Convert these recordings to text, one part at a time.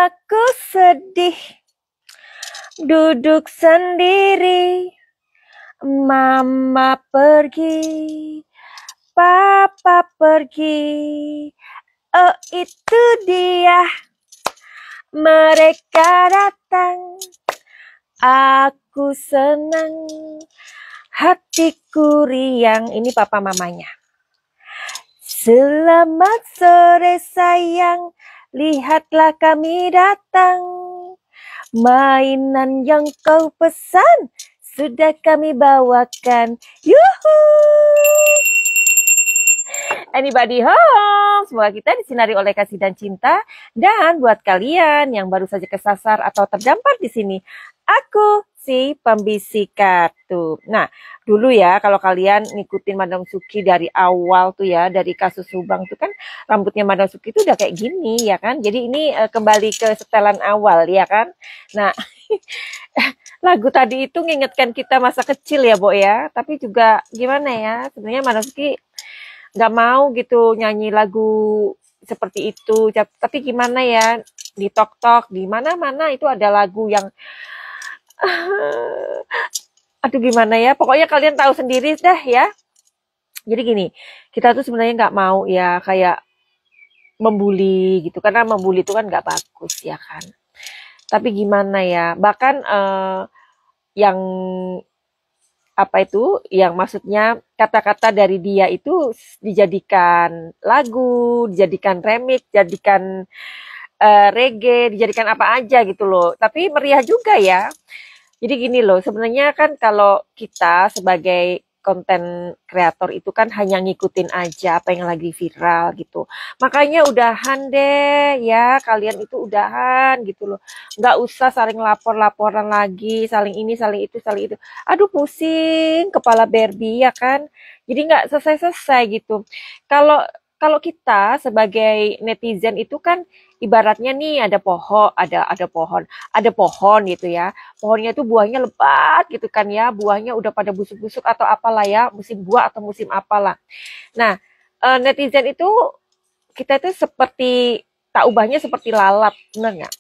Aku sedih, duduk sendiri. Mama pergi, papa pergi. Oh, itu dia, mereka datang. Aku senang, hatiku riang. Ini papa mamanya. Selamat sore sayang, lihatlah kami datang. Mainan yang kau pesan sudah kami bawakan. Yuhu! Anybody home? Semoga kita disinari oleh kasih dan cinta. Dan buat kalian yang baru saja kesasar atau terdampar di sini, aku si pembisik kartu. Nah, dulu ya kalau kalian ngikutin Madam Suki dari awal tuh ya, dari kasus Subang tuh kan rambutnya Madam Suki tuh udah kayak gini ya kan. Jadi ini kembali ke setelan awal ya kan. Nah, lagu tadi itu ngingetkan kita masa kecil ya, Bo ya. Tapi juga gimana ya, sebenarnya Madam Suki nggak mau gitu nyanyi lagu seperti itu. Tapi gimana ya, di TokTok, di mana-mana itu ada lagu yang aduh gimana ya, pokoknya kalian tahu sendiri dah ya. Jadi gini, kita tuh sebenarnya nggak mau ya kayak membuli gitu, karena membuli itu kan nggak bagus ya kan. Tapi gimana ya, bahkan yang apa itu, yang maksudnya kata-kata dari dia itu dijadikan lagu, dijadikan remix, dijadikan reggae, dijadikan apa aja gitu loh. Tapi meriah juga ya. Jadi gini loh, sebenarnya kan kalau kita sebagai konten kreator itu kan hanya ngikutin aja apa yang lagi viral gitu. Makanya udahan deh ya, kalian itu udahan gitu loh. Nggak usah saling lapor-laporan lagi, saling ini, saling itu, saling itu. Aduh pusing, kepala Barbie ya kan. Jadi nggak selesai-selesai gitu. Kalau kalau kita sebagai netizen itu kan ibaratnya nih ada pohon gitu ya. Pohonnya itu buahnya lebat gitu kan ya, buahnya udah pada busuk-busuk atau apalah ya, musim buah atau musim apalah. Nah, netizen itu kita itu seperti tak ubahnya seperti lalat, benar nggak?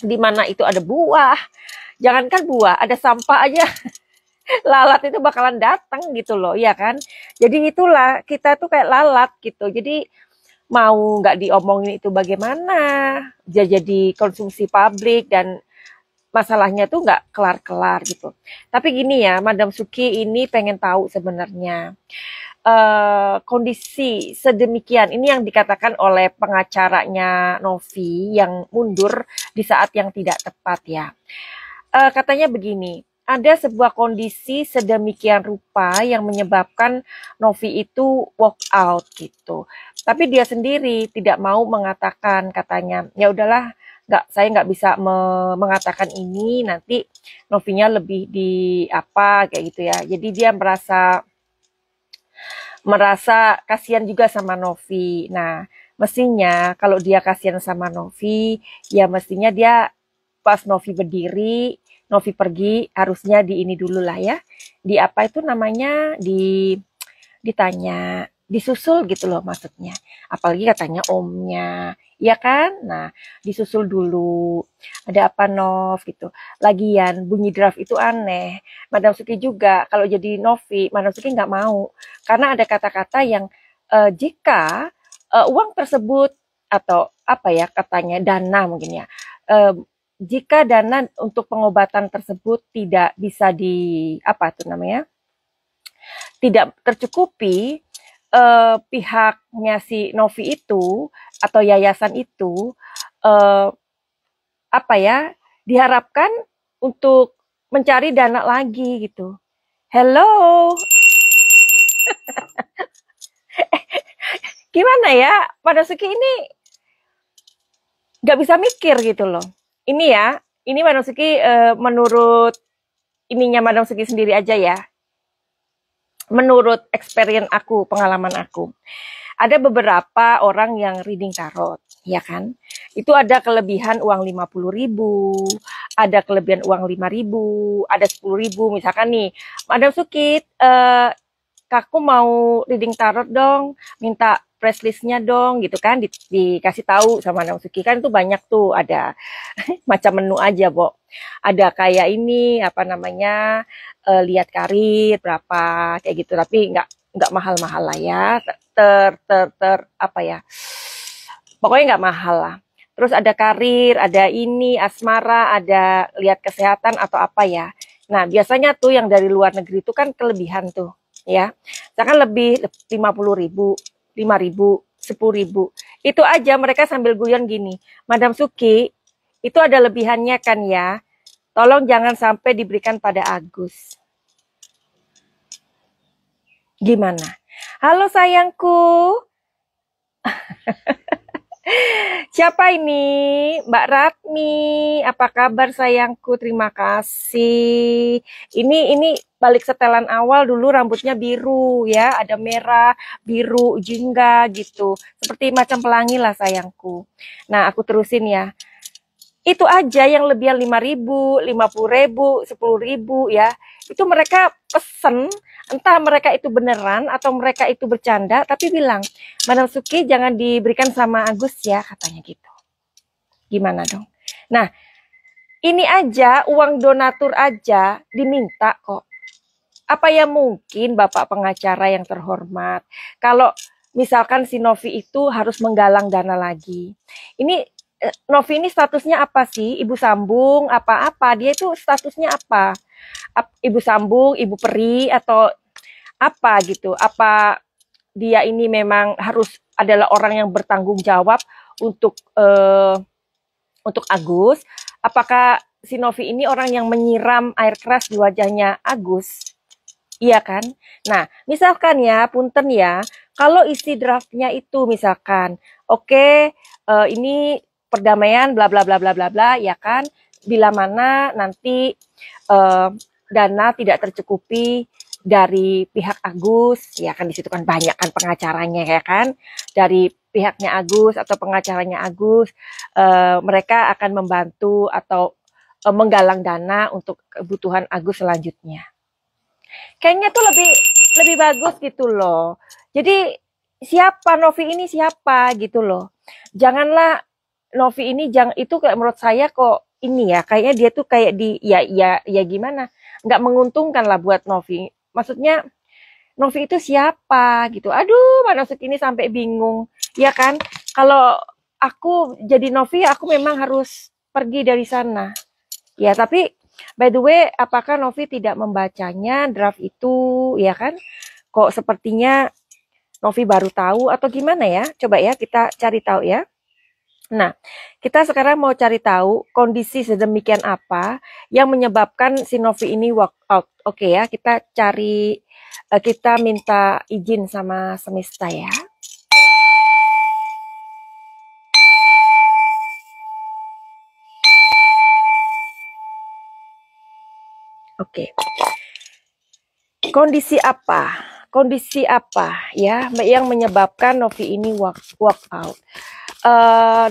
Di mana itu ada buah, jangankan buah, ada sampah aja lalat itu bakalan datang gitu loh, ya kan? Jadi itulah kita tuh kayak lalat gitu. Jadi mau nggak diomongin itu bagaimana, jadi konsumsi publik dan masalahnya tuh nggak kelar-kelar gitu. Tapi gini ya, Madam Suki ini pengen tahu sebenarnya kondisi sedemikian ini yang dikatakan oleh pengacaranya Novi yang mundur di saat yang tidak tepat ya. Katanya begini, ada sebuah kondisi sedemikian rupa yang menyebabkan Novi itu walk out gitu. Tapi dia sendiri tidak mau mengatakan, katanya ya udahlah, saya nggak bisa mengatakan ini, nanti Novinya lebih di apa kayak gitu ya. Jadi dia merasa kasihan juga sama Novi. Nah, mestinya kalau dia kasihan sama Novi, ya mestinya dia pas Novi berdiri, Novi pergi, harusnya di ini dulu lah ya. Di apa itu namanya, ditanya, disusul gitu loh maksudnya. Apalagi katanya omnya, ya kan? Nah, disusul dulu. Ada apa Nov gitu. Lagian bunyi draft itu aneh. Madam Suki juga kalau jadi Novi, Madam Suki nggak mau. Karena ada kata-kata yang jika uang tersebut atau apa ya katanya dana mungkin ya. Jika dana untuk pengobatan tersebut tidak bisa apa itu namanya? Tidak tercukupi, pihaknya si Novi itu atau yayasan itu apa ya, diharapkan untuk mencari dana lagi gitu. Hello, gimana ya, pada Suki ini nggak bisa mikir gitu loh. Ini ya, ini Madam Suki menurut ininya Madam Suki sendiri aja ya. Menurut experience aku, pengalaman aku. Ada beberapa orang yang reading tarot, ya kan? Itu ada kelebihan uang 50.000, ada kelebihan uang 5.000, ada 10.000. Misalkan nih, Madam Suki, aku mau reading tarot dong, minta press listnya dong gitu kan, dikasih tahu sama Madam Suki. Kan itu banyak tuh, ada macam menu aja, Bo. Ada kayak ini apa namanya, lihat karir berapa kayak gitu, tapi nggak mahal-mahal lah ya, apa ya, pokoknya nggak mahal lah. Terus ada karir, ada ini asmara, ada lihat kesehatan atau apa ya. Nah biasanya tuh yang dari luar negeri itu kan kelebihan tuh ya, misalkan lebih 50.000, 5.000, 10.000, itu aja mereka sambil guyon gini, Madam Suki itu ada lebihannya kan ya, tolong jangan sampai diberikan pada Agus. Gimana? Halo sayangku. Siapa ini? Mbak Ratmi. Apa kabar sayangku? Terima kasih. Ini balik setelan awal dulu rambutnya biru ya, ada merah, biru, jingga gitu. Seperti macam pelangi lah sayangku. Nah, aku terusin ya. Itu aja yang lebihan 5.000, 50.000, 10.000 ya. Itu mereka pesen, entah mereka itu beneran atau mereka itu bercanda, tapi bilang, Madam Suki jangan diberikan sama Agus ya, katanya gitu. Gimana dong? Nah, ini aja uang donatur aja diminta kok. Apa ya mungkin Bapak pengacara yang terhormat, kalau misalkan si Novi itu harus menggalang dana lagi. Ini Novi ini statusnya apa sih? Ibu sambung, apa-apa? Dia itu statusnya apa? Ibu sambung, ibu peri, atau apa gitu? Apa dia ini memang harus adalah orang yang bertanggung jawab untuk Agus? Apakah si Novi ini orang yang menyiram air keras di wajahnya Agus? Iya kan? Nah, misalkan ya, punten ya, kalau isi draftnya itu misalkan, oke, ini perdamaian bla bla bla bla bla bla ya kan, bila mana nanti dana tidak tercukupi dari pihak Agus ya kan, disitu kan banyak kan pengacaranya ya kan, dari pihaknya Agus atau pengacaranya Agus, mereka akan membantu atau menggalang dana untuk kebutuhan Agus selanjutnya. Kayaknya tuh lebih bagus gitu loh. Jadi siapa Novi ini siapa gitu loh. Janganlah Novi ini itu kayak menurut saya kok ini ya, kayaknya dia tuh kayak ya gimana, nggak menguntungkan lah buat Novi. Maksudnya Novi itu siapa gitu. Aduh, Mbak Novi ini sampai bingung ya kan. Kalau aku jadi Novi, aku memang harus pergi dari sana ya. Tapi by the way, apakah Novi tidak membacanya draft itu ya kan? Kok sepertinya Novi baru tahu atau gimana ya? Coba ya kita cari tahu ya. Nah, kita sekarang mau cari tahu kondisi sedemikian apa yang menyebabkan si Novi ini walk out. Oke ya, kita cari, kita minta izin sama semesta ya. Oke. Kondisi apa? Kondisi apa ya yang menyebabkan Novi ini walk out?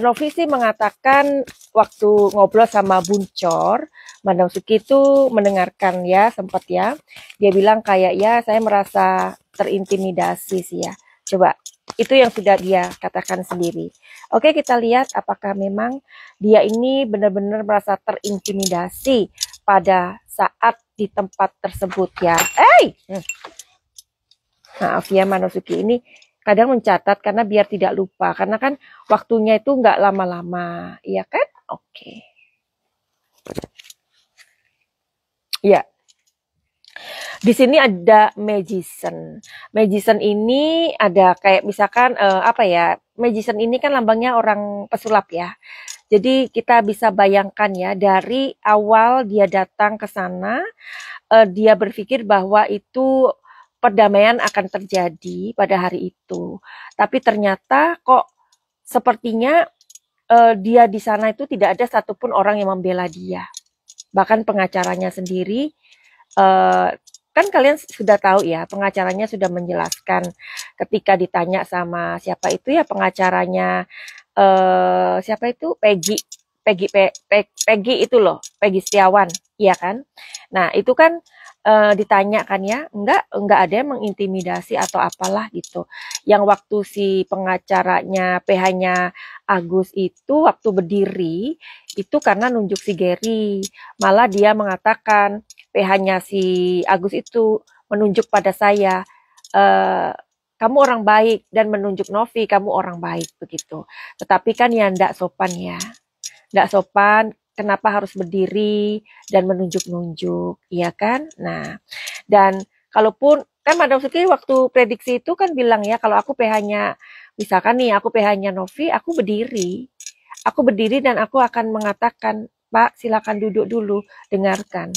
Novi sih mengatakan waktu ngobrol sama Buncor, Madam Suki itu mendengarkan ya, sempat ya. Dia bilang kayak ya saya merasa terintimidasi sih ya. Coba, itu yang sudah dia katakan sendiri. Oke, kita lihat apakah memang dia ini benar-benar merasa terintimidasi pada saat di tempat tersebut ya. Maaf ya, Madam Suki ini kadang mencatat karena biar tidak lupa, karena kan waktunya itu nggak lama-lama, iya kan? Oke. Ya, di sini ada magician. Magician ini ada kayak misalkan apa ya? Magician ini kan lambangnya orang pesulap ya. Jadi kita bisa bayangkan ya, dari awal dia datang ke sana, dia berpikir bahwa itu perdamaian akan terjadi pada hari itu. Tapi ternyata kok sepertinya dia di sana itu tidak ada satupun orang yang membela dia. Bahkan pengacaranya sendiri, kan kalian sudah tahu ya, pengacaranya sudah menjelaskan ketika ditanya sama siapa itu ya pengacaranya, siapa itu, Peggy itu loh, Peggy Setiawan, iya kan? Nah itu kan ditanya kan ya, enggak ada yang mengintimidasi atau apalah gitu. Yang waktu si pengacaranya PH-nya Agus itu waktu berdiri itu karena nunjuk si Gary, malah dia mengatakan PH-nya si Agus itu menunjuk pada saya, eh, kamu orang baik, dan menunjuk Novi, kamu orang baik begitu. Tetapi kan ya enggak sopan ya, enggak sopan. Kenapa harus berdiri dan menunjuk-nunjuk, iya kan? Nah, dan kalaupun kan Madam Suki waktu prediksi itu kan bilang ya, kalau aku PH-nya, misalkan nih aku PH-nya Novi, aku berdiri. Aku berdiri dan aku akan mengatakan, Pak silakan duduk dulu, dengarkan.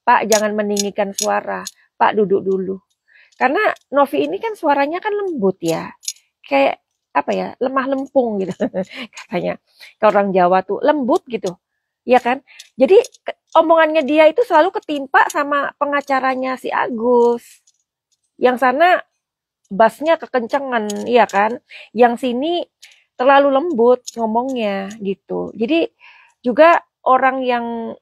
Pak jangan meninggikan suara, Pak duduk dulu. Karena Novi ini kan suaranya kan lembut ya, kayak apa ya, lemah lempung gitu katanya. Ke orang Jawa tuh lembut gitu, ya kan? Jadi omongannya dia itu selalu ketimpa sama pengacaranya si Agus. Yang sana bassnya kekencengan, iya kan? Yang sini terlalu lembut ngomongnya gitu. Jadi juga orang yang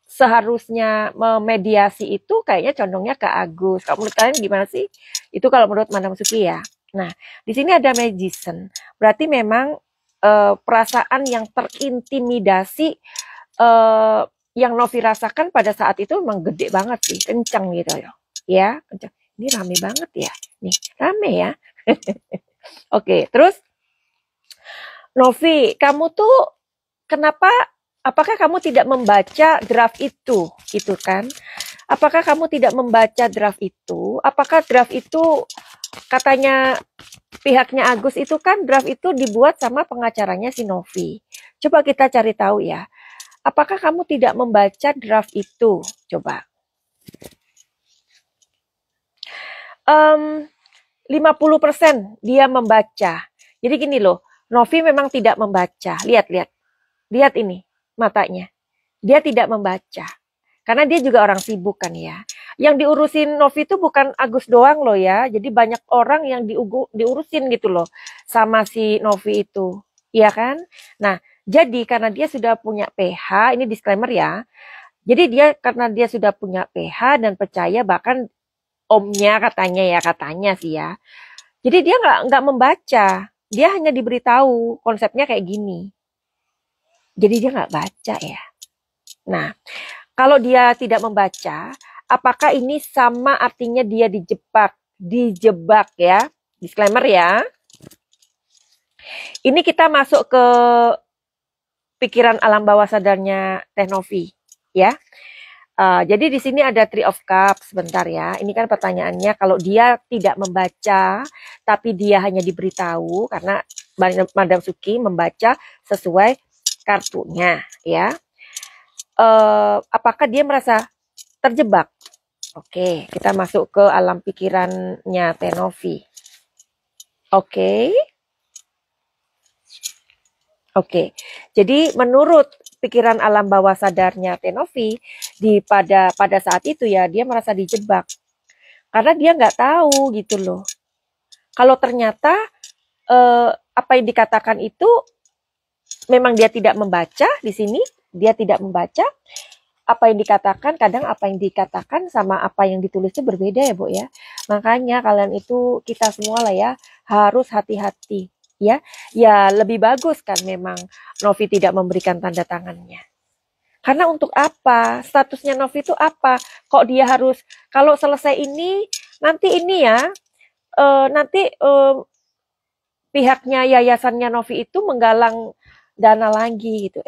seharusnya memediasi itu kayaknya condongnya ke Agus. Kalau menurut kalian gimana sih? Itu kalau menurut Madam Suki ya. Nah, di sini ada magician. Berarti memang perasaan yang terintimidasi yang Novi rasakan pada saat itu memang gede banget sih, kencang gitu loh. Ya, kencang. Ini rame banget ya. Nih, rame ya. Oke, terus Novi, kamu tuh kenapa, apakah kamu tidak membaca draft itu, gitu kan? Apakah kamu tidak membaca draft itu? Apakah draft itu katanya pihaknya Agus itu kan draft itu dibuat sama pengacaranya si Novi. Coba kita cari tahu ya. Apakah kamu tidak membaca draft itu? Coba. 50% dia membaca. Jadi gini loh, Novi memang tidak membaca. Lihat ini matanya. Dia tidak membaca. Karena dia juga orang sibuk kan ya. Yang diurusin Novi itu bukan Agus doang loh ya. Jadi banyak orang yang diurusin gitu loh sama si Novi itu. Iya kan? Nah, jadi karena dia sudah punya PH, ini disclaimer ya. Jadi dia karena dia sudah punya PH dan percaya, bahkan omnya katanya sih ya. Jadi dia nggak membaca. Dia hanya diberitahu konsepnya kayak gini. Jadi dia nggak baca ya. Nah, kalau dia tidak membaca, apakah ini sama artinya dia dijebak? Dijebak ya. Disclaimer ya. Ini kita masuk ke pikiran alam bawah sadarnya Teh Novi ya. Jadi di sini ada Three of Cups, sebentar ya. Ini kan pertanyaannya, kalau dia tidak membaca, tapi dia hanya diberitahu, karena Madam Suki membaca sesuai kartunya, ya. Apakah dia merasa terjebak? Oke, kita masuk ke alam pikirannya Tenovi. Oke. Jadi menurut pikiran alam bawah sadarnya Tenovi, pada saat itu ya dia merasa dijebak karena dia nggak tahu gitu loh. Kalau ternyata apa yang dikatakan itu memang dia tidak membaca, di sini dia tidak membaca apa yang dikatakan. Kadang apa yang dikatakan sama apa yang ditulis itu berbeda ya Bu ya. Makanya kalian itu, kita semua lah ya, harus hati-hati ya. Ya lebih bagus kan memang Novi tidak memberikan tanda tangannya. Karena untuk apa? Statusnya Novi itu apa? Kok dia harus, kalau selesai ini, nanti ini ya, nanti pihaknya yayasannya Novi itu menggalang dana lagi gitu.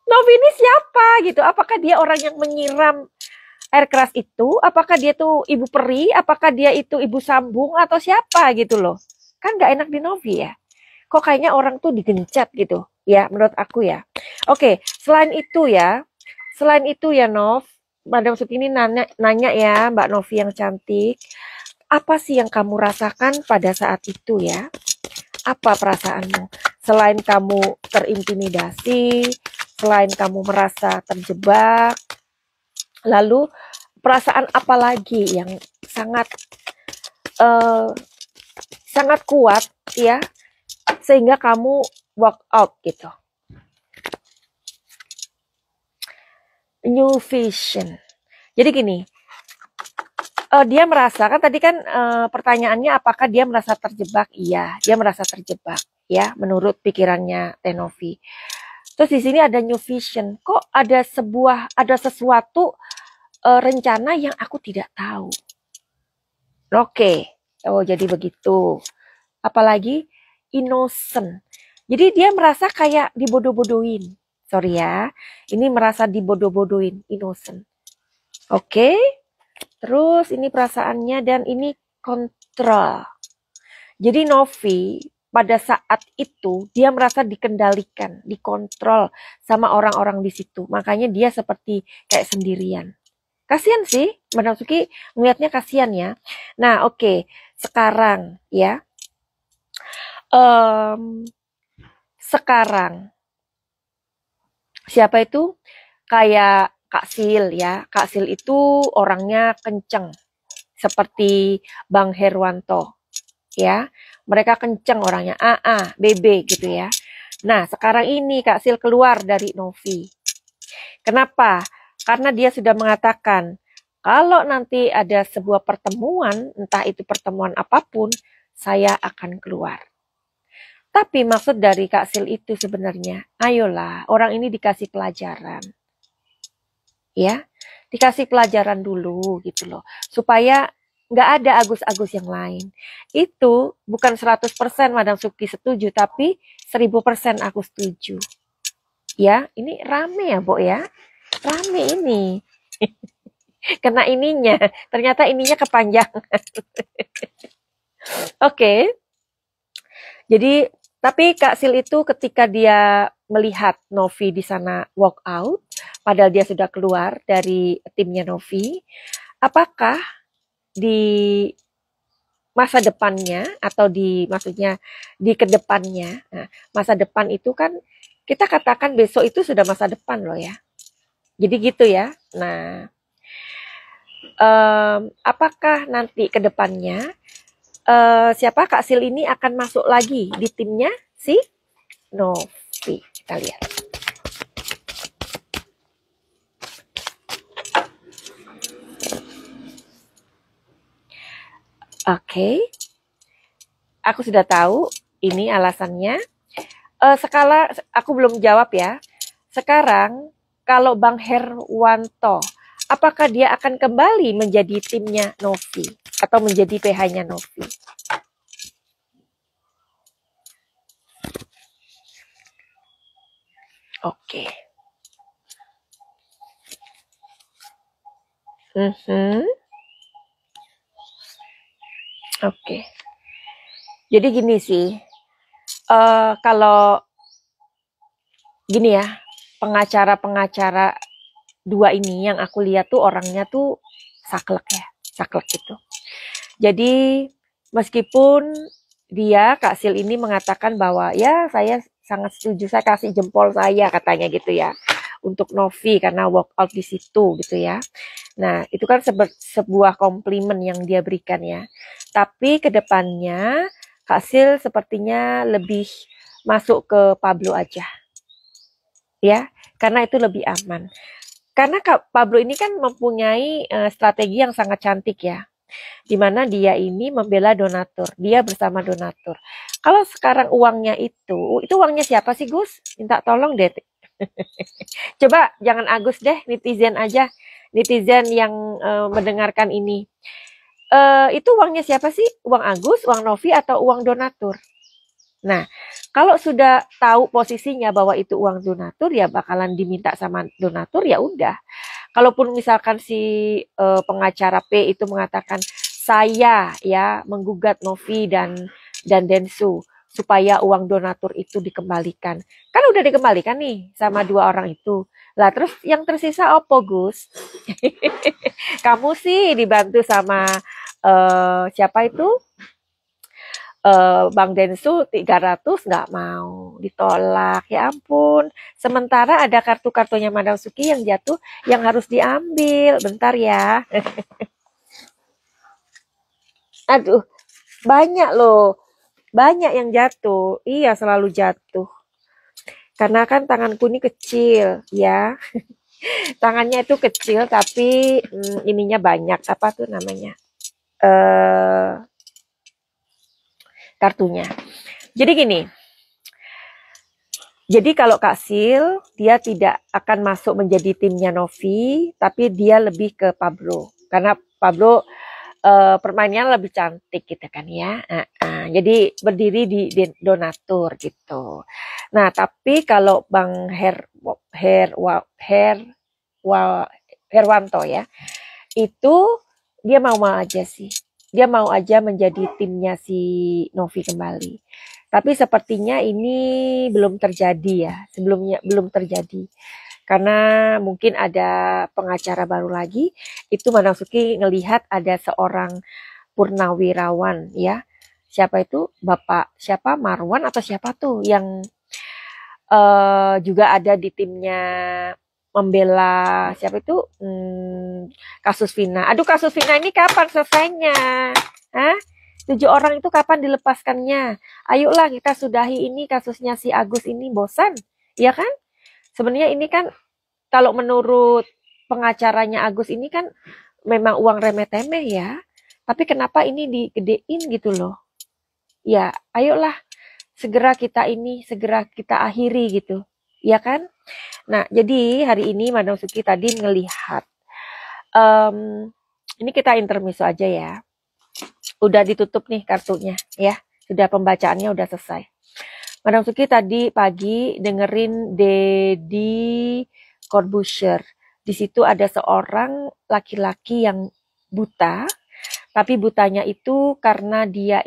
Novi ini siapa gitu? Apakah dia orang yang menyiram air keras itu? Apakah dia tuh ibu peri? Apakah dia itu ibu sambung atau siapa gitu loh? Kan gak enak di Novi ya. Kok kayaknya orang tuh digencet gitu ya, menurut aku ya. Oke, selain itu ya Nov, Madam Suki ini nanya ya, Mbak Novi yang cantik, apa sih yang kamu rasakan pada saat itu ya? Apa perasaanmu? Selain kamu terintimidasi, selain kamu merasa terjebak, lalu perasaan apa lagi yang sangat sangat kuat ya, sehingga kamu walk out gitu. New vision. Jadi gini, dia merasa kan tadi kan pertanyaannya apakah dia merasa terjebak? Iya, dia merasa terjebak ya menurut pikirannya Tenovi. Terus di sini ada new vision. Kok ada sesuatu rencana yang aku tidak tahu. Oke. Oh, jadi begitu. Apalagi innocent. Jadi dia merasa kayak dibodoh-bodohin. Sorry ya. Ini merasa dibodoh-bodohin, innocent. Oke. Terus ini perasaannya dan ini kontrol. Jadi Novi pada saat itu dia merasa dikendalikan, dikontrol sama orang-orang di situ. Makanya dia seperti kayak sendirian. Kasian sih, Madam Suki ngeliatnya kasian ya. Nah, oke. Sekarang ya. Sekarang siapa itu? Kayak Kak Sil ya. Kak Sil itu orangnya kenceng. Seperti Bang Herwanto. Ya, mereka kenceng orangnya. AA, BB gitu ya. Nah, sekarang ini Kak Sil keluar dari Novi. Kenapa? Karena dia sudah mengatakan, kalau nanti ada sebuah pertemuan, entah itu pertemuan apapun, saya akan keluar. Tapi maksud dari Kak Sil itu sebenarnya, ayolah, orang ini dikasih pelajaran. Ya, dikasih pelajaran dulu gitu loh. Supaya nggak ada Agus-Agus yang lain. Itu bukan 100% Madam Suki setuju, tapi 1000% aku setuju. Ya, ini rame ya, Bo ya. Rame ini. Kena ininya. Ternyata ininya kepanjangan. Oke. Jadi, tapi Kak Sil itu ketika dia melihat Novi di sana walk out, padahal dia sudah keluar dari timnya Novi, apakah di masa depannya atau maksudnya di kedepannya, nah, masa depan itu kan kita katakan besok itu sudah masa depan loh ya. Jadi gitu ya. Nah, apakah nanti kedepannya siapa Kak Sil ini akan masuk lagi di timnya si Novi? Kita lihat. Oke. Aku sudah tahu ini alasannya. Skala aku belum jawab ya. Sekarang kalau Bang Herwanto, apakah dia akan kembali menjadi timnya Novi atau menjadi PH-nya Novi? Oke. Oke. Jadi gini sih, kalau gini ya, pengacara-pengacara dua ini yang aku lihat tuh orangnya tuh saklek ya, saklek gitu. Jadi meskipun dia Kak Sil ini mengatakan bahwa ya saya sangat setuju, saya kasih jempol saya katanya gitu ya untuk Novi karena walk out di situ gitu ya. Nah itu kan sebuah komplimen yang dia berikan ya. Tapi kedepannya Kak Sil sepertinya lebih masuk ke Pablo aja ya, karena itu lebih aman. Karena Kak Pablo ini kan mempunyai strategi yang sangat cantik ya, di mana dia ini membela donatur, dia bersama donatur. Kalau sekarang uangnya itu uangnya siapa sih Gus? Minta tolong deh. Coba jangan Agus deh, netizen aja, netizen yang mendengarkan ini. Itu uangnya siapa sih? Uang Agus, uang Novi, atau uang donatur? Nah, kalau sudah tahu posisinya bahwa itu uang donatur, ya bakalan diminta sama donatur, ya udah. Kalaupun misalkan si pengacara P itu mengatakan saya ya menggugat Novi dan Densu supaya uang donatur itu dikembalikan. Kan udah dikembalikan nih sama dua orang itu. Lah terus yang tersisa opo Gus? Kamu sih dibantu sama siapa itu? Bang Densu 300 nggak mau, ditolak, ya ampun. Sementara ada kartu-kartunya Madam Suki yang jatuh yang harus diambil. Bentar ya. Aduh, banyak loh. Banyak yang jatuh. Iya, selalu jatuh. Karena kan tanganku ini kecil, ya. Tangannya itu kecil tapi ininya banyak. Apa tuh namanya? Eh kartunya. Jadi gini. Jadi kalau Kak Sil, dia tidak akan masuk menjadi timnya Novi, tapi dia lebih ke Pablo. Karena Pablo permainannya lebih cantik gitu kan ya. Jadi berdiri di donatur gitu. Nah, tapi kalau Bang Herwanto ya, itu dia mau aja sih. Dia mau aja menjadi timnya si Novi kembali. Tapi sepertinya ini belum terjadi ya. Sebelumnya belum terjadi. Karena mungkin ada pengacara baru lagi. Itu Manasuki ngelihat ada seorang purnawirawan ya. Siapa itu? Bapak siapa? Marwan atau siapa tuh yang juga ada di timnya membela siapa itu kasus Vina. Aduh, kasus Vina ini kapan selesainya? Hah? 7 orang itu kapan dilepaskannya? Ayolah kita sudahi ini kasusnya si Agus ini, bosan, ya kan? Sebenarnya ini kan kalau menurut pengacaranya Agus ini kan memang uang remeh-temeh ya. Tapi kenapa ini digedein gitu loh? Ya, ayolah segera kita akhiri gitu. Ya kan? Nah, jadi hari ini Madam Suki tadi ngelihat ini kita intermezzo aja ya. Udah ditutup nih kartunya ya. Sudah pembacaannya udah selesai. Madam Suki tadi pagi dengerin Deddy Corbuzier. Di situ ada seorang laki-laki yang buta, tapi butanya itu karena dia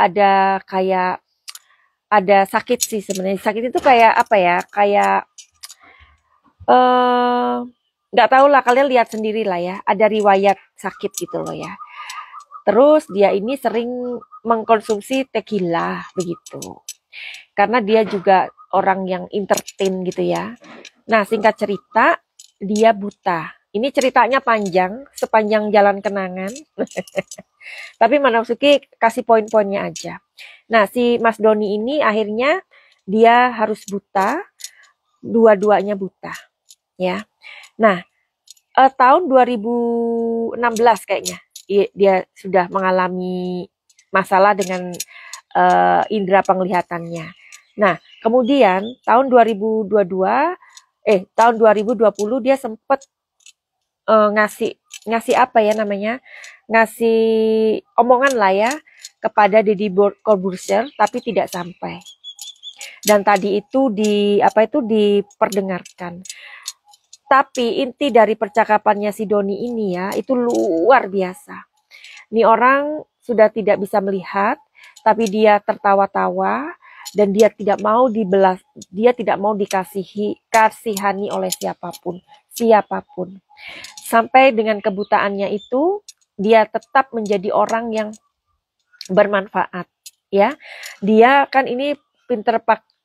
ada kayak ada sakit sih sebenarnya. Sakit itu kayak apa ya? Kayak nggak tahu lah, kalian lihat sendiri lah ya. Ada riwayat sakit gitu loh ya. Terus dia ini sering mengkonsumsi tequila begitu. Karena dia juga orang yang entertain gitu ya. Nah, singkat cerita, dia buta. Ini ceritanya panjang, sepanjang jalan kenangan. Tapi Manasuki kasih poin-poinnya aja. Nah, si Mas Doni ini akhirnya dia harus buta, dua-duanya buta, ya. Nah, tahun 2016 kayaknya dia sudah mengalami masalah dengan indera penglihatannya. Nah, kemudian tahun 2020 dia sempat ngasih apa ya namanya? Ngasih omongan lah ya kepada Deddy Corbuzier tapi tidak sampai. Dan tadi itu diperdengarkan. Tapi inti dari percakapannya si Doni ini ya, itu luar biasa. Ini orang sudah tidak bisa melihat, tapi dia tertawa-tawa dan dia tidak mau kasihani oleh siapapun. Sampai dengan kebutaannya itu, dia tetap menjadi orang yang bermanfaat, ya. Dia kan ini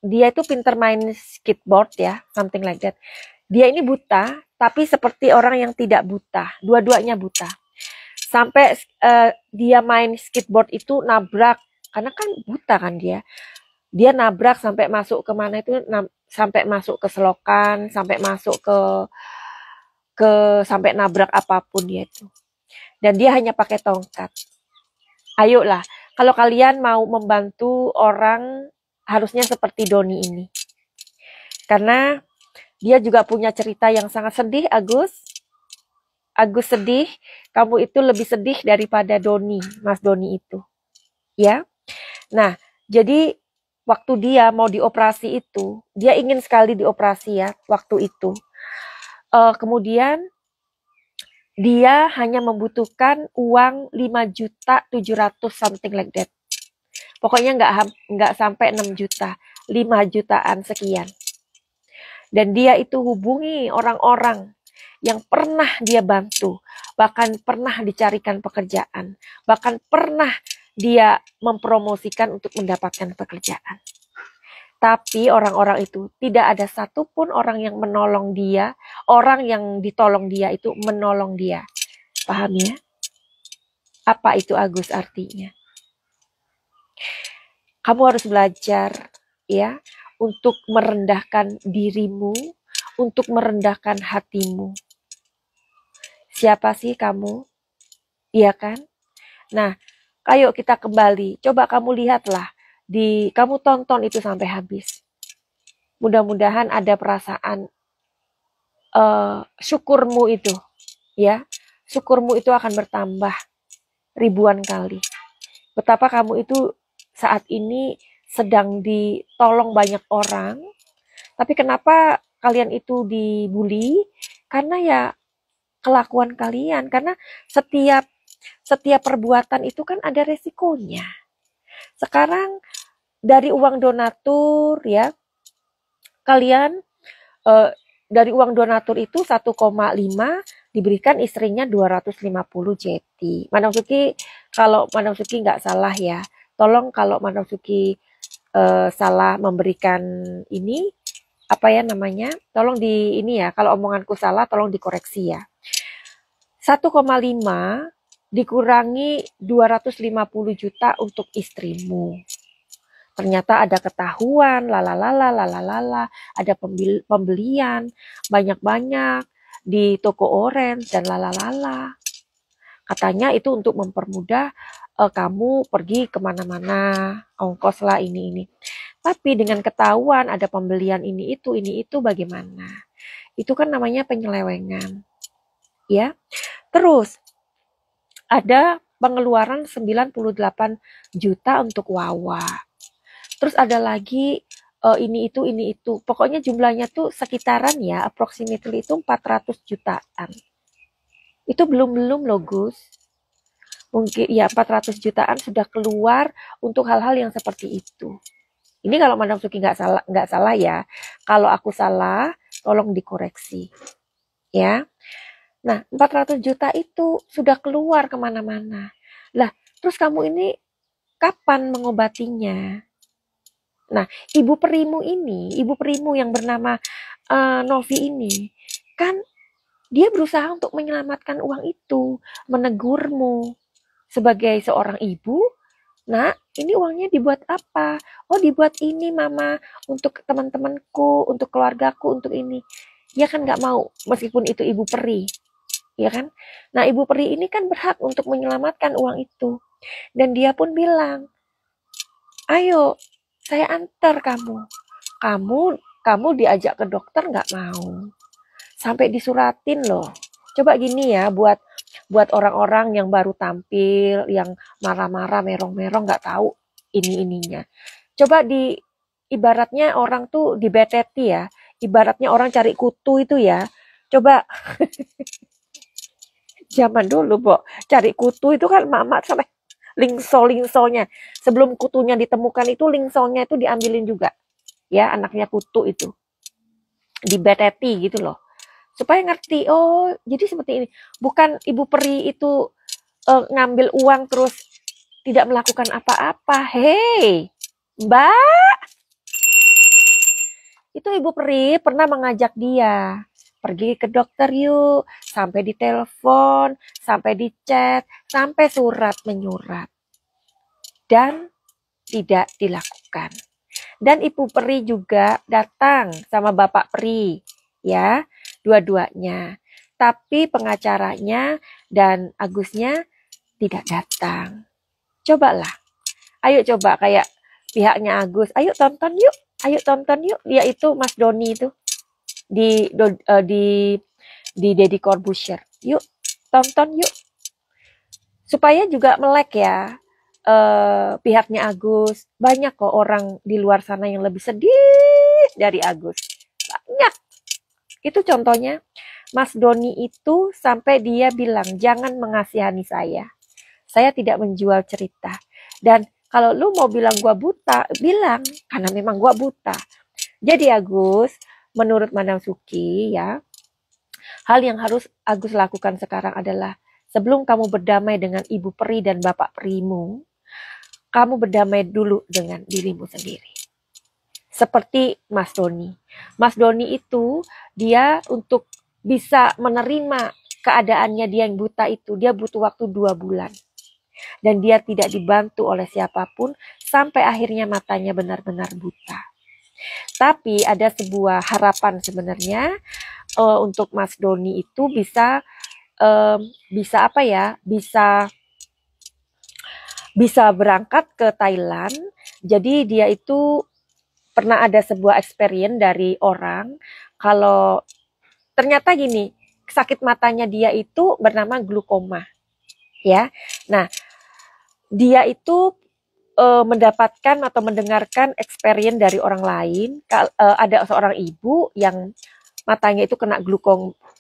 dia itu pinter main skateboard ya, something like that. Dia ini buta, tapi seperti orang yang tidak buta. Dua-duanya buta. Sampai dia main skateboard itu nabrak. Karena kan buta kan dia. Dia nabrak sampai masuk ke mana itu. Sampai masuk ke selokan. Sampai masuk sampai nabrak apapun dia itu. Dan dia hanya pakai tongkat. Ayolah. Kalau kalian mau membantu orang, harusnya seperti Doni ini. Karena dia juga punya cerita yang sangat sedih, Agus sedih, kamu itu lebih sedih daripada Doni, Mas Doni itu. Ya. Nah, jadi waktu dia mau dioperasi itu, dia ingin sekali dioperasi ya, waktu itu. Kemudian dia hanya membutuhkan uang 5.700.000 something like that. Pokoknya nggak sampai 6 juta, 5 jutaan sekian. Dan dia itu hubungi orang-orang yang pernah dia bantu, bahkan pernah dicarikan pekerjaan, bahkan pernah dia mempromosikan untuk mendapatkan pekerjaan. Tapi orang-orang itu tidak ada satupun orang yang menolong dia, orang yang ditolong dia itu menolong dia. Paham ya? Apa itu Agus artinya? Kamu harus belajar ya untuk merendahkan dirimu, untuk merendahkan hatimu. Siapa sih kamu? Iya kan? Nah, ayo kita kembali. Coba kamu lihatlah. Kamu tonton itu sampai habis. Mudah-mudahan ada perasaan syukurmu itu. Ya, syukurmu itu akan bertambah ribuan kali. Betapa kamu itu saat ini sedang ditolong banyak orang, tapi kenapa kalian itu dibully? Karena ya kelakuan kalian, karena setiap perbuatan itu kan ada resikonya. Sekarang dari uang donatur ya, kalian dari uang donatur itu 1,5 diberikan istrinya 250 JT. Madam Suki, kalau Madam Suki nggak salah ya, tolong kalau Madam Suki salah memberikan ini, apa ya namanya, tolong di ini ya, kalau omonganku salah tolong dikoreksi ya. 1,5 dikurangi 250 juta untuk istrimu. Ternyata ada ketahuan, lalalala, ada pembelian banyak-banyak di toko orange dan lalalala. Katanya itu untuk mempermudah kamu pergi kemana-mana, ongkos lah ini. Tapi dengan ketahuan ada pembelian ini itu bagaimana? Itu kan namanya penyelewengan. Ya. Terus ada pengeluaran 98 juta untuk Wawa. Terus ada lagi ini itu. Pokoknya jumlahnya tuh sekitaran ya, approximately itu 400 jutaan. Itu belum loh Gus. Mungkin ya 400 jutaan sudah keluar untuk hal-hal yang seperti itu. Ini kalau Madam Suki nggak salah ya. Kalau aku salah, tolong dikoreksi. Ya. Nah, 400 juta itu sudah keluar kemana-mana. Lah, terus kamu ini kapan mengobatinya? Nah, ibu perimu yang bernama Novi ini, kan dia berusaha untuk menyelamatkan uang itu, menegurmu sebagai seorang ibu. Nah, ini uangnya dibuat apa? Oh, dibuat ini mama, untuk teman-temanku, untuk keluargaku, untuk ini. Dia kan nggak mau, meskipun itu ibu peri. Ya kan? Nah, ibu peri ini kan berhak untuk menyelamatkan uang itu. Dan dia pun bilang, ayo, saya antar kamu. Kamu diajak ke dokter nggak mau. Sampai disuratin loh. Coba gini ya, buat orang-orang yang baru tampil, yang marah-marah, merong-merong, nggak tahu ininya. Coba ibaratnya orang tuh dibeteti ya. Ibaratnya orang cari kutu itu ya. Coba zaman dulu, Bo, cari kutu itu kan mama sampai lingso-lingsonya. Sebelum kutunya ditemukan itu lingsonya itu diambilin juga. Ya, anaknya kutu itu. Dibeteti gitu loh. Supaya ngerti, oh jadi seperti ini. Bukan ibu peri itu ngambil uang terus tidak melakukan apa-apa. Hei, Mbak. Itu ibu peri pernah mengajak dia. Pergi ke dokter yuk, sampai ditelepon, sampai di chat, sampai surat menyurat. Dan tidak dilakukan. Dan ibu peri juga datang sama bapak peri, ya, dua-duanya. Tapi pengacaranya dan Agusnya tidak datang. Cobalah, ayo coba kayak pihaknya Agus, ayo tonton yuk, yaitu Mas Doni itu. Di Deddy Corbuzier. Yuk, tonton yuk. Supaya juga melek ya pihaknya Agus. Banyak kok orang di luar sana yang lebih sedih dari Agus. Banyak. Itu contohnya. Mas Doni itu sampai dia bilang, jangan mengasihani saya. Saya tidak menjual cerita. Dan kalau lu mau bilang gua buta, bilang. Karena memang gua buta. Jadi Agus, menurut Madam Suki ya, hal yang harus Agus lakukan sekarang adalah sebelum kamu berdamai dengan ibu peri dan bapak perimu, kamu berdamai dulu dengan dirimu sendiri. Seperti Mas Doni. Mas Doni itu dia untuk bisa menerima keadaannya dia yang buta itu, dia butuh waktu 2 bulan. Dan dia tidak dibantu oleh siapapun sampai akhirnya matanya benar-benar buta. Tapi ada sebuah harapan sebenarnya untuk Mas Doni itu bisa apa ya? Bisa berangkat ke Thailand. Jadi dia itu pernah ada sebuah experience dari orang kalau ternyata gini, sakit matanya dia itu bernama glukoma, ya. Nah, dia itu mendapatkan atau mendengarkan experience dari orang lain. Ada seorang ibu yang matanya itu kena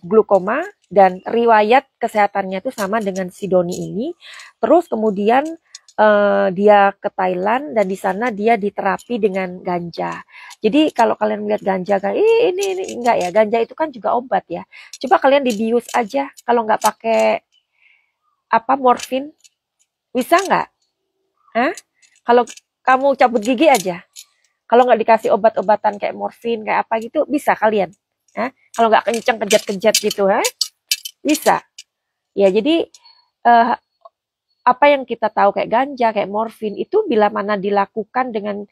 glukoma dan riwayat kesehatannya itu sama dengan si Doni ini. Terus kemudian dia ke Thailand dan di sana dia diterapi dengan ganja. Jadi kalau kalian melihat ganja kan, ini enggak ya, ganja itu kan juga obat ya. Coba kalian dibius aja kalau nggak pakai apa morfin, bisa nggak? Hah? Kalau kamu cabut gigi aja, kalau nggak dikasih obat-obatan kayak morfin kayak apa gitu, bisa kalian? Hah? Kalau nggak kenceng kejat-kejat gitu, ha? Bisa. Ya jadi eh, apa yang kita tahu kayak ganja, kayak morfin itu bila mana dilakukan dengan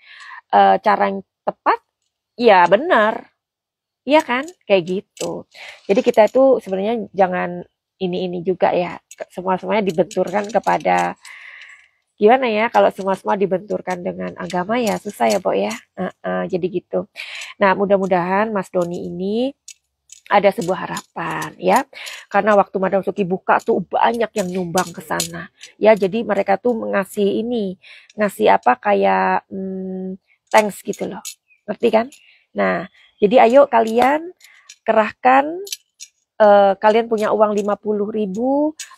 cara yang tepat, ya benar, iya kan? Kayak gitu. Jadi kita itu sebenarnya jangan ini juga ya, semuanya dibenturkan kepada gimana ya, kalau semua dibenturkan dengan agama ya susah ya, Pok ya. Jadi gitu. Nah, mudah-mudahan Mas Doni ini ada sebuah harapan ya. Karena waktu Madam Suki buka tuh banyak yang nyumbang ke sana. Ya, jadi mereka tuh ngasih apa kayak thanks gitu loh. Ngerti kan? Nah, jadi ayo kalian kerahkan kalian punya uang 50.000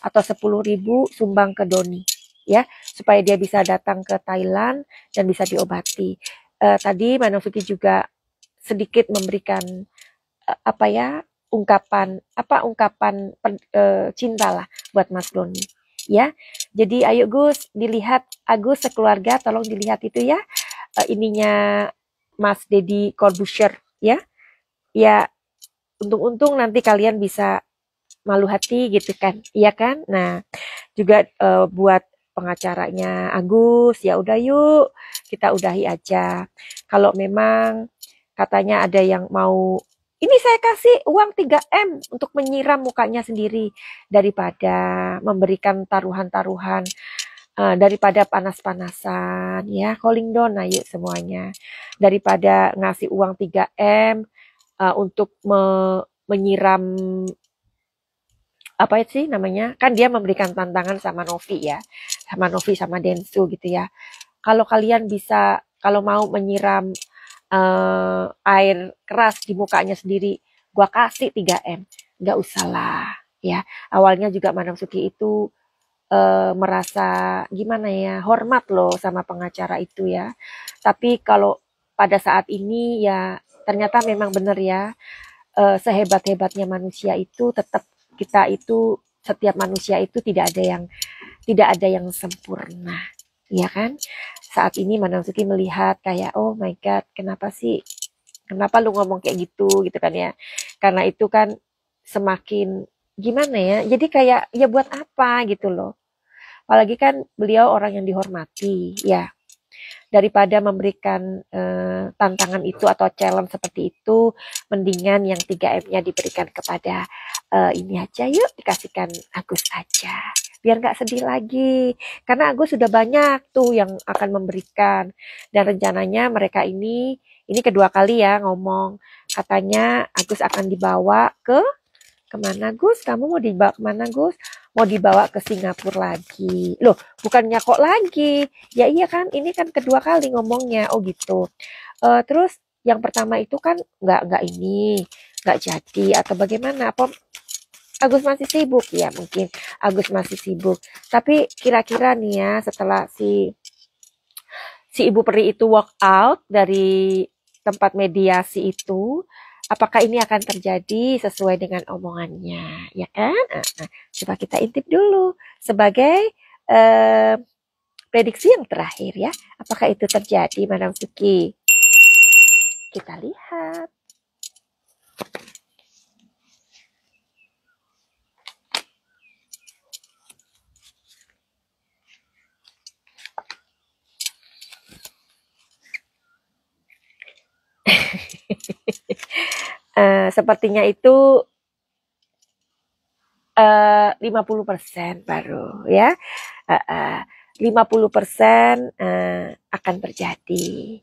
atau 10.000 sumbang ke Doni ya, supaya dia bisa datang ke Thailand dan bisa diobati. Tadi Manosuki juga sedikit memberikan apa ya, ungkapan cinta lah buat Mas Doni ya. Jadi ayo Gus, dilihat Agus sekeluarga tolong dilihat itu ya, ininya Mas Deddy Corbuzier ya. Ya, untung-untung nanti kalian bisa malu hati gitu kan, iya kan. Nah juga buat pengacaranya Agus, ya udah yuk kita udahi aja. Kalau memang katanya ada yang mau, ini saya kasih uang 3M untuk menyiram mukanya sendiri daripada memberikan taruhan-taruhan, daripada panas-panasan ya, calling down ayo semuanya, daripada ngasih uang 3M untuk menyiram apa sih namanya, kan dia memberikan tantangan sama Novi ya, sama Densu gitu ya. Kalau kalian bisa, kalau mau menyiram air keras di mukanya sendiri, gua kasih 3M, nggak usah lah ya. Awalnya juga Madam Suki itu merasa gimana ya, hormat loh sama pengacara itu ya. Tapi kalau pada saat ini ya ternyata memang benar ya, sehebat-hebatnya manusia itu tetap kita itu, setiap manusia itu tidak ada yang sempurna, ya kan? Saat ini Madam Suki melihat kayak oh my god, kenapa lu ngomong kayak gitu kan ya? Karena itu kan semakin gimana ya? Jadi kayak ya buat apa gitu loh. Apalagi kan beliau orang yang dihormati, ya daripada memberikan tantangan itu atau challenge seperti itu, mendingan yang 3M-nya diberikan kepada ini aja yuk, dikasihkan Agus aja. Biar nggak sedih lagi. Karena Agus sudah banyak tuh yang akan memberikan. Dan rencananya mereka ini kedua kali ya ngomong. Katanya Agus akan dibawa kemana Gus? Kamu mau dibawa kemana Gus? Mau dibawa ke Singapura lagi. Loh, bukannya kok lagi? Ya iya kan, ini kan kedua kali ngomongnya. Oh gitu. Terus yang pertama itu kan nggak jadi atau bagaimana? Apa Agus masih sibuk? Ya mungkin Agus masih sibuk. Tapi kira-kira nih ya, setelah si Ibu Peri itu walk out dari tempat mediasi itu, apakah ini akan terjadi sesuai dengan omongannya, ya kan? Coba kita intip dulu sebagai eh, prediksi yang terakhir ya. Apakah itu terjadi, Madam Suki? Kita lihat. Sepertinya itu 50% baru ya. 50% akan terjadi.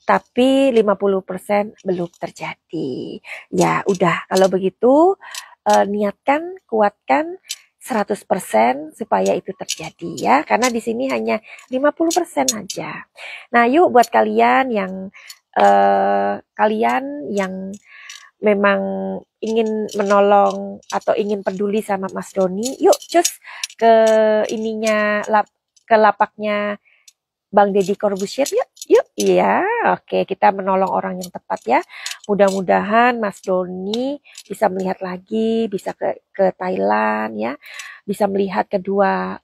Tapi 50% belum terjadi. Ya udah, kalau begitu niatkan, kuatkan 100% supaya itu terjadi ya. Karena di sini hanya 50% aja. Nah, yuk buat kalian yang memang ingin menolong atau ingin peduli sama Mas Doni, yuk cus ke ke lapaknya Bang Deddy Corbuzier yuk. Iya, oke, kita menolong orang yang tepat ya. Mudah-mudahan Mas Doni bisa melihat lagi, bisa ke Thailand ya, bisa melihat kedua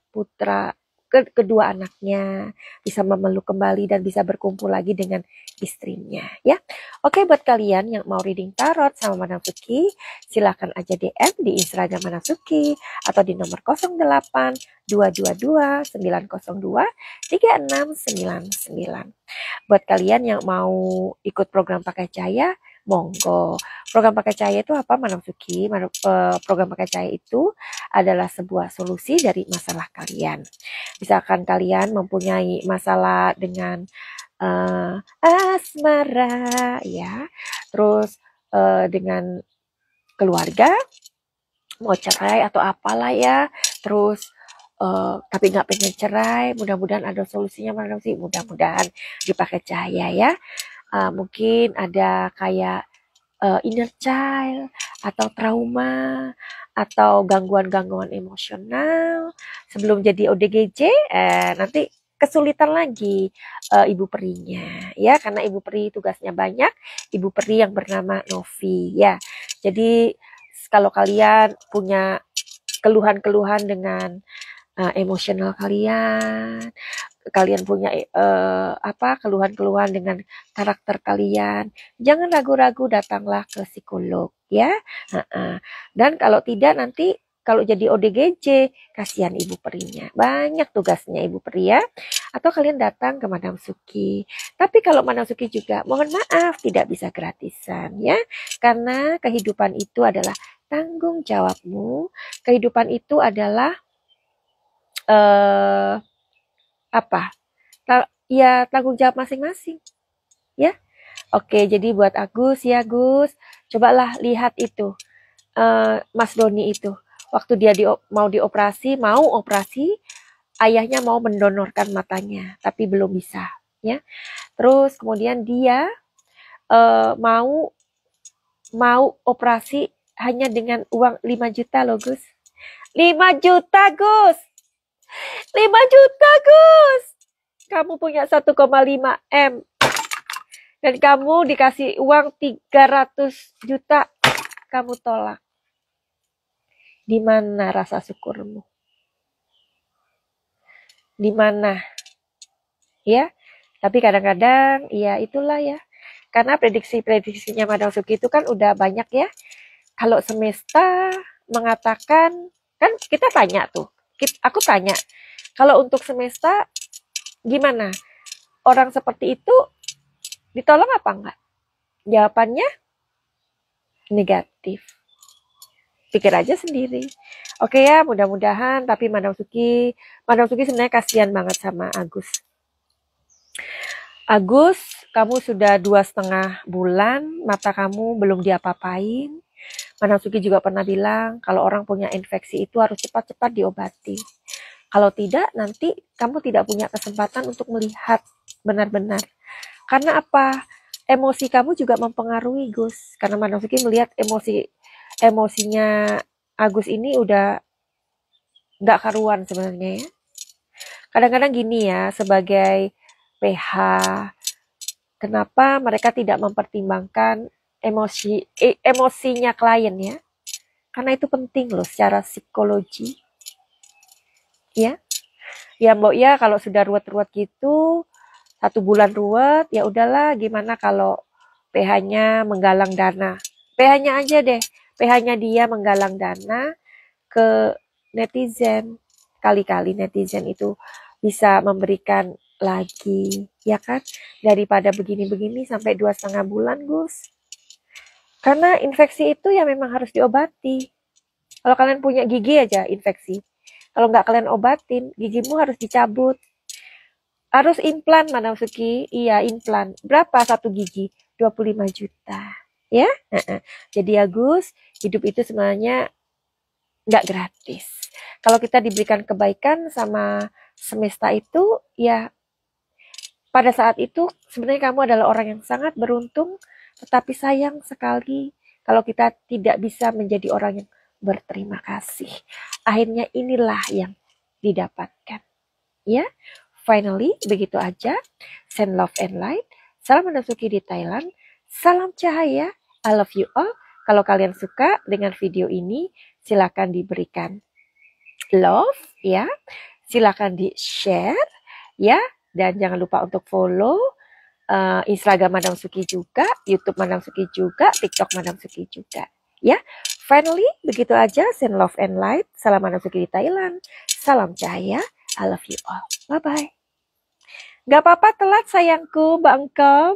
anaknya, bisa memeluk kembali dan bisa berkumpul lagi dengan istrinya ya. Oke, buat kalian yang mau reading tarot sama Madam Suki, silahkan aja DM di Instagram Madam Suki atau di nomor 08 222 902 3699. Buat kalian yang mau ikut program Pakai Cahaya, monggo. Program Pakai Cahaya itu apa, Madam Suki? Program Pakai Cahaya itu adalah sebuah solusi dari masalah kalian. Misalkan kalian mempunyai masalah dengan asmara, ya, terus dengan keluarga, mau cerai atau apalah ya, terus tapi nggak pengen cerai, mudah-mudahan ada solusinya, Madam Suki. Mudah-mudahan dipakai cahaya ya. Mungkin ada kayak inner child atau trauma atau gangguan-gangguan emosional sebelum jadi ODGJ, nanti kesulitan lagi ibu perinya ya, karena ibu peri tugasnya banyak, ibu peri yang bernama Novi ya. Jadi kalau kalian punya keluhan-keluhan dengan emosional kalian punya keluhan-keluhan dengan karakter kalian, jangan ragu-ragu, datanglah ke psikolog ya. Dan kalau tidak, nanti kalau jadi ODGJ, kasihan ibu perinya, banyak tugasnya ibu peri ya. Atau kalian datang ke Madam Suki. Tapi kalau Madam Suki juga mohon maaf tidak bisa gratisan ya, karena kehidupan itu adalah tanggung jawabmu. Kehidupan itu adalah ya tanggung jawab masing-masing ya. Oke, jadi buat Agus ya, Gus, cobalah lihat itu Mas Doni itu waktu dia mau operasi, ayahnya mau mendonorkan matanya tapi belum bisa ya. Terus kemudian dia mau operasi hanya dengan uang 5 juta loh, Gus. 5 juta, Gus. 5 juta, Gus. Kamu punya 1,5 M. Dan kamu dikasih uang 300 juta. Kamu tolak. Di mana rasa syukurmu? Di mana? Ya. Tapi kadang-kadang ya itulah ya. Karena prediksi-prediksinya Madam Suki itu kan udah banyak ya. Kalau semesta mengatakan, kan kita tanya tuh. Aku tanya, kalau untuk semesta gimana? Orang seperti itu ditolong apa enggak? Jawabannya negatif. Pikir aja sendiri. Oke ya, mudah-mudahan. Tapi Madam Suki sebenarnya kasihan banget sama Agus. Agus, kamu sudah 2,5 bulan, mata kamu belum diapa-apain. Madam Suki juga pernah bilang, kalau orang punya infeksi itu harus cepat-cepat diobati. Kalau tidak, nanti kamu tidak punya kesempatan untuk melihat benar-benar. Karena apa? Emosi kamu juga mempengaruhi, Gus. Karena Madam Suki melihat emosinya Agus ini udah nggak karuan sebenarnya ya. Kadang-kadang gini ya, sebagai PH, kenapa mereka tidak mempertimbangkan emosinya klien ya? Karena itu penting loh secara psikologi. Ya. Ya Mbok ya, kalau sudah ruwet-ruwet gitu, 1 bulan ruwet, ya udahlah, gimana kalau PH-nya menggalang dana. PH-nya aja deh, PH-nya dia menggalang dana ke netizen. Kali-kali netizen itu bisa memberikan lagi, ya kan? Daripada begini-begini sampai 2,5 bulan, Gus. Karena infeksi itu ya memang harus diobati. Kalau kalian punya gigi aja infeksi, kalau nggak kalian obatin, gigimu harus dicabut. Harus implan, Madam Suki. Iya, implan. Berapa satu gigi? 25 juta. Ya? Jadi ya Gus, hidup itu sebenarnya nggak gratis. Kalau kita diberikan kebaikan sama semesta itu, ya pada saat itu sebenarnya kamu adalah orang yang sangat beruntung, tetapi sayang sekali kalau kita tidak bisa menjadi orang yang berterima kasih. Akhirnya inilah yang didapatkan. Ya, finally begitu aja. Send love and light. Salam Manasuki di Thailand. Salam cahaya. I love you all. Kalau kalian suka dengan video ini, silakan diberikan love ya. Silakan di-share ya, dan jangan lupa untuk follow Instagram Madam Suki juga, YouTube Madam Suki juga, TikTok Madam Suki juga. Ya, finally begitu aja. Send love and light. Salam Madam Suki di Thailand. Salam cahaya. I love you all. Bye bye. Gak apa-apa telat sayangku, Mbak Engkom.